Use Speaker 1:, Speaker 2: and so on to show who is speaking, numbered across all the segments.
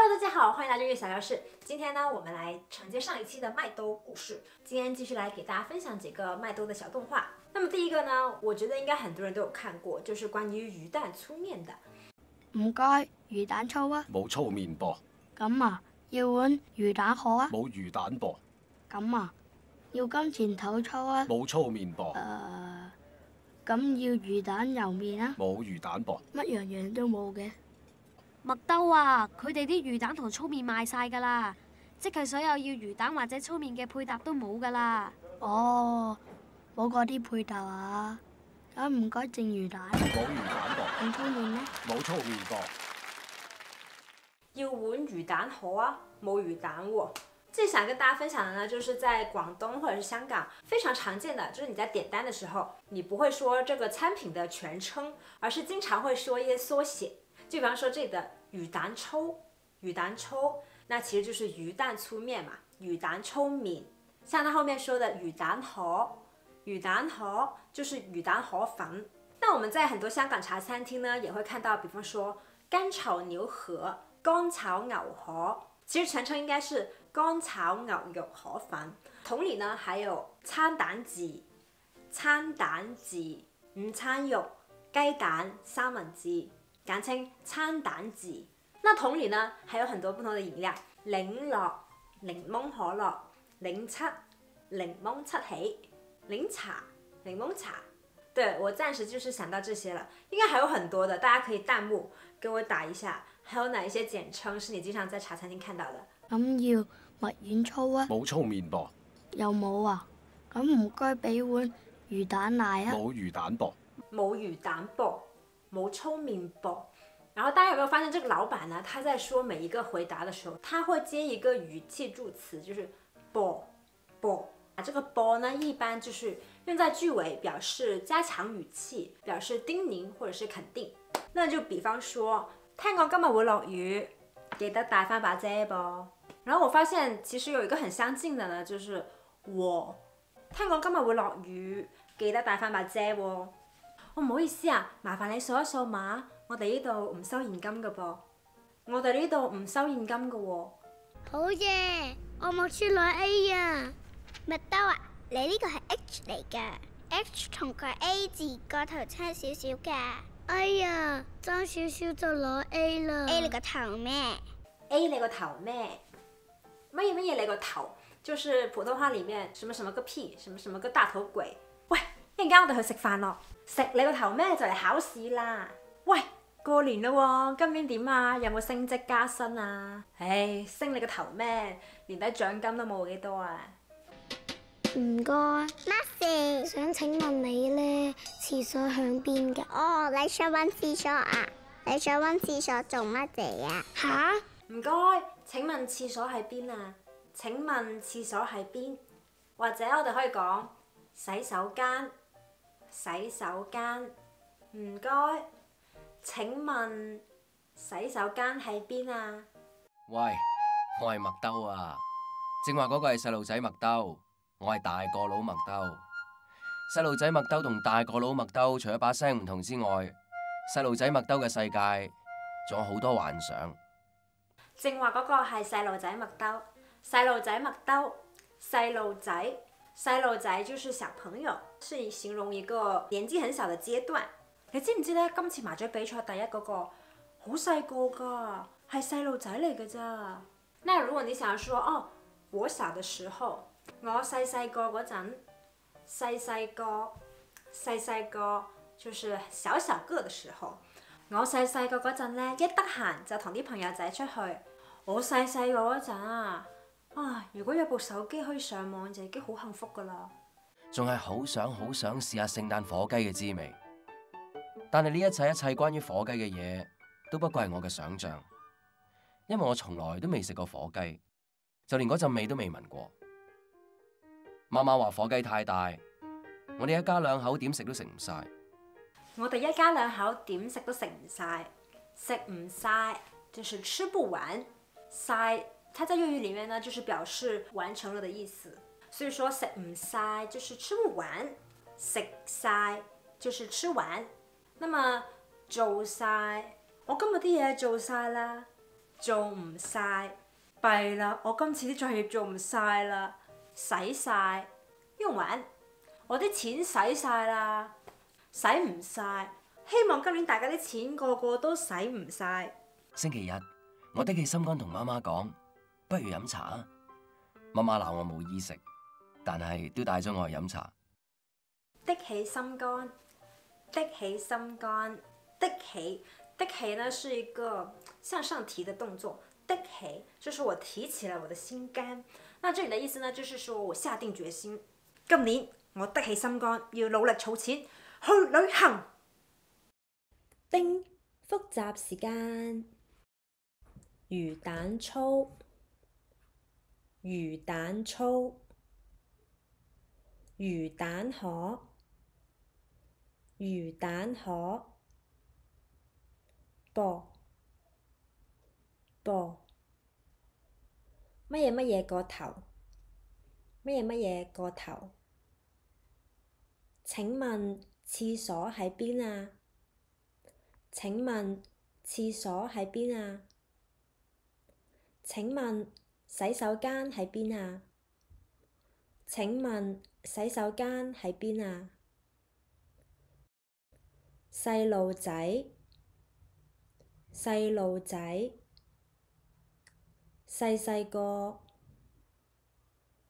Speaker 1: Hello， 大家好，欢迎来到月小教室。今天呢，我们来承接上一期的麦兜故事，今天继续来给大家分享几个麦兜的小动画。那么第一个呢，我觉得应该很多人都有看过，就是關於魚蛋粗麵的。
Speaker 2: 唔該，魚蛋粗啊！
Speaker 3: 冇粗麵噃。
Speaker 2: 咁啊，要碗魚蛋河啊！
Speaker 3: 冇魚蛋噃。
Speaker 2: 咁啊，要金錢肚粗啊！
Speaker 3: 冇粗麵噃。
Speaker 2: 咁要魚蛋油麵啊！
Speaker 3: 冇魚蛋噃。
Speaker 2: 乜樣樣都冇嘅。
Speaker 4: 麥兜啊，佢哋啲魚蛋同粗麵賣晒㗎啦，即係所有要魚蛋或者粗麵嘅配搭都冇㗎啦。
Speaker 2: 哦，冇嗰啲配搭啊！咁唔該淨魚蛋。
Speaker 3: 冇魚蛋噃。
Speaker 2: 咁粗麵呢？
Speaker 3: 冇粗麵噃。
Speaker 1: 要碗魚蛋河啊，冇魚蛋喎。这里想跟大家分享的呢，就是在廣東或者是香港非常常見的，就是你在點單的時候，你不會說這個餐品的全稱，而是經常會說一些縮寫。就比方說這裡的魚蛋粗，魚蛋粗，那其實就是魚蛋粗麵嘛，魚蛋粗麵。像它後面說的魚蛋河，魚蛋河就是魚蛋河粉。那我們在很多香港茶餐廳呢，也會看到，比方說乾炒牛河、乾炒牛河，其實全稱應該是乾炒牛肉河粉。同理呢，還有餐蛋治、餐蛋治、午餐肉、雞蛋三文治，簡稱餐蛋治。那同理呢，還有很多不同的飲料，檸樂、檸檬可樂、檸七、檸檬七喜、檸茶、檸檬茶。對，我暫時就是想到這些了，應該還有很多的，大家可以彈幕給我打一下，還有哪一些簡稱是你經常在茶餐廳看到的？
Speaker 2: 咁要麥丸粗啊！
Speaker 3: 冇粗麵噃。
Speaker 2: 又冇啊！咁唔該俾碗魚蛋奶啊！
Speaker 3: 冇魚蛋噃。
Speaker 1: 冇魚蛋噃，冇粗麵噃。然後大家有沒有發現，這個老闆呢，他在說每一個回答的時候，他會接一個語氣助詞，就是噃噃。這個噃呢，一般就是用在句尾，表示加強語氣，表示叮嚀或者是肯定。那就比方說，聽講今日會落雨，記得帶翻把遮噃。然後我發現其實有一個很相近的呢，就是我聽講今日會落雨，記得帶翻把遮喎。唔好意思啊，麻煩你掃一掃碼，我哋呢度唔收現金㗎噃。我哋呢度唔收現金㗎喎。
Speaker 5: 好嘢，我冇書攞 A 啊！麥兜啊，你呢個係 H 嚟㗎 ，H 同佢 A 字個頭差少少㗎。哎呀，爭少少就攞 A 啦。A 你個頭咩
Speaker 1: ？A 你個頭咩？乜嘢你個頭？就是普通話裡面什麼什麼個屁，什麼什麼個大頭鬼。喂，一陣間我哋去食飯咯。食你個頭咩？就嚟考試啦。喂，過年啦喎，今年點啊？有冇升職加薪啊？唉，升你個頭咩？年底獎金都冇幾多啊！
Speaker 5: 唔該，乜事？想請問你呢，廁所響邊㗎？哦，你想揾廁所啊？你想揾廁所做乜嘢啊？吓？
Speaker 1: 唔該，請問廁所喺邊啊？請問廁所喺邊？或者我哋可以講洗手間，洗手間。唔該，請問洗手間喺邊啊？
Speaker 6: 喂，我係麥兜啊，正話嗰個係細路仔麥兜，我係大個佬麥兜。細路仔麥兜同大個佬麥兜除咗把聲唔同之外，細路仔麥兜嘅世界仲有好多幻想。
Speaker 1: 正話嗰個係細路仔麥兜，細路仔麥兜，細路仔，細路仔就是小朋友，是形容一個年紀很小的階段。你知唔知咧？今次麻雀比賽第一嗰個好細個㗎，係細路仔嚟㗎咋。那如果你想說哦，我小的時候，我細個嗰陣，細個就是小個的時候。我細個嗰陣咧，一得閒就同啲朋友仔出去。我細個嗰陣啊，如果有部手機可以上網就已經好幸福㗎啦。
Speaker 6: 仲係好想試下聖誕火雞嘅滋味，但係呢一切關於火雞嘅嘢，都不過係我嘅想像，因為我從來都未食過火雞，就連嗰陣味都未聞過。媽媽話火雞太大，我哋一家兩口點食都食唔晒。
Speaker 1: 我哋一家兩口點食都食唔晒，食唔晒就是吃不完，晒它在粵語裡面呢，就是表示完成了的意思。所以說食唔晒就是吃不完，食晒就是吃完。那麼做晒，我今日啲嘢做晒啦，做唔晒，弊啦！我今次啲作業做唔晒啦，使晒，用完，我啲錢使晒啦，使唔晒，希望今年大家啲錢個個都使唔晒。
Speaker 6: 星期日，我的起心肝同媽媽講，不如飲茶啊！媽媽鬧我冇衣食，但係都帶咗我去飲茶。
Speaker 1: 的起心肝，的起心肝，的起呢是一個向上提的動作，的起就是我提起了我的心肝。那這裡的意思呢，就是說我下定決心，今年我的起心肝，要努力儲錢去旅行。叮，複習時間。魚蛋粗，魚蛋粗，魚蛋河，魚蛋河，噃，乜嘢個頭，乜嘢個頭？請問廁所喺邊啊？請問廁所喺邊啊？請問洗手間喺邊啊？請問洗手間喺邊啊？細路仔，細路仔，細細個，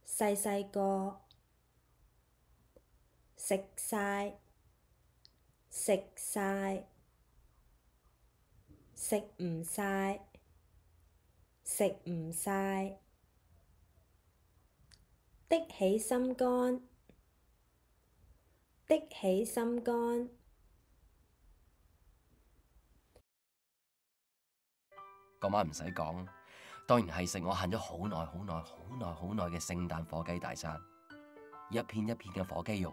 Speaker 1: 細細個，食晒，食晒，食唔晒，食唔晒，的起心肝，的起心肝。
Speaker 6: 嗰晚唔使講，當然係食我恨咗好耐嘅聖誕火雞大餐，一片一片嘅火雞肉，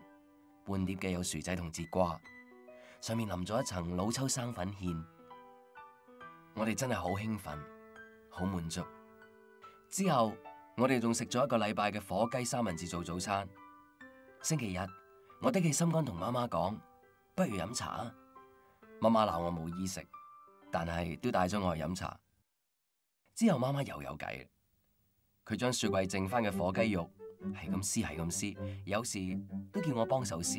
Speaker 6: 半碟嘅有薯仔同節瓜，上面淋咗一層老抽生粉芡。我哋真係好興奮，好滿足。之後我哋仲食咗1個禮拜嘅火雞三文治做早餐。星期日，我的起心肝同媽媽講，不如飲茶啊！媽媽鬧我冇衣食，但係都帶咗我去飲茶。之後媽媽又有計，佢將雪櫃剩翻嘅火雞肉係咁撕，有時都叫我幫手撕。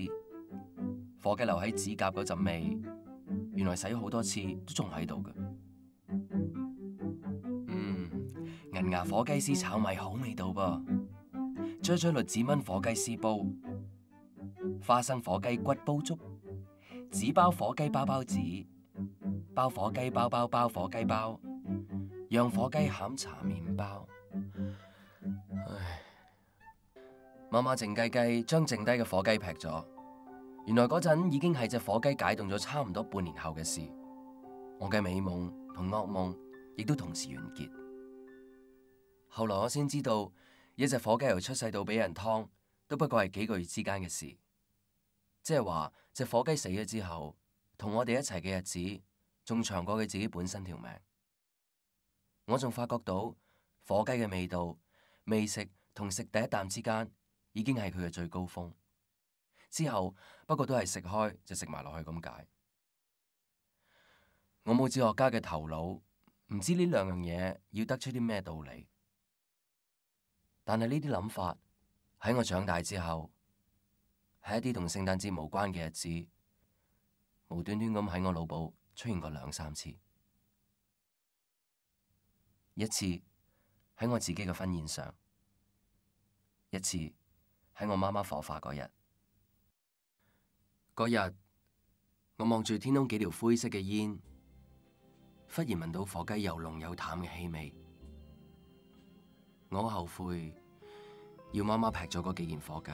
Speaker 6: 火雞留喺指甲嗰陣味，原來洗咗好多次都仲喺度嘅。銀牙火雞絲炒米好味道噃，啫栗子炆火雞絲煲，花生火雞骨煲粥，紙包火雞包包子，包火雞包火雞包，釀火雞餡茶麵包。唉，媽媽靜雞雞將剩低嘅火雞劈咗，原來嗰陣已經係隻火雞解凍咗差唔多半年後嘅事。我嘅美夢同噩夢亦都同時完結。後來我先知道，一隻火雞由出世到俾人劏，都不過係幾個月之間嘅事。即係話，隻火雞死咗之後，同我哋一齊嘅日子，仲長過佢自己本身條命。我仲發覺到火雞嘅味道，未食同食第一啖之間，已經係佢嘅最高峰。之後不過都係食開就食埋落去咁解。我冇哲學家嘅頭腦，唔知呢兩樣嘢要得出啲咩道理。但係呢啲諗法喺我長大之後，喺一啲同聖誕節無關嘅日子，無端端咁喺我腦部出現過2、3次。一次喺我自己嘅婚宴上，一次喺我媽媽火化嗰日。嗰日我望住天空幾條灰色嘅煙，忽然聞到火雞又濃又淡嘅氣味。我好後悔要媽媽劈咗嗰幾件火雞。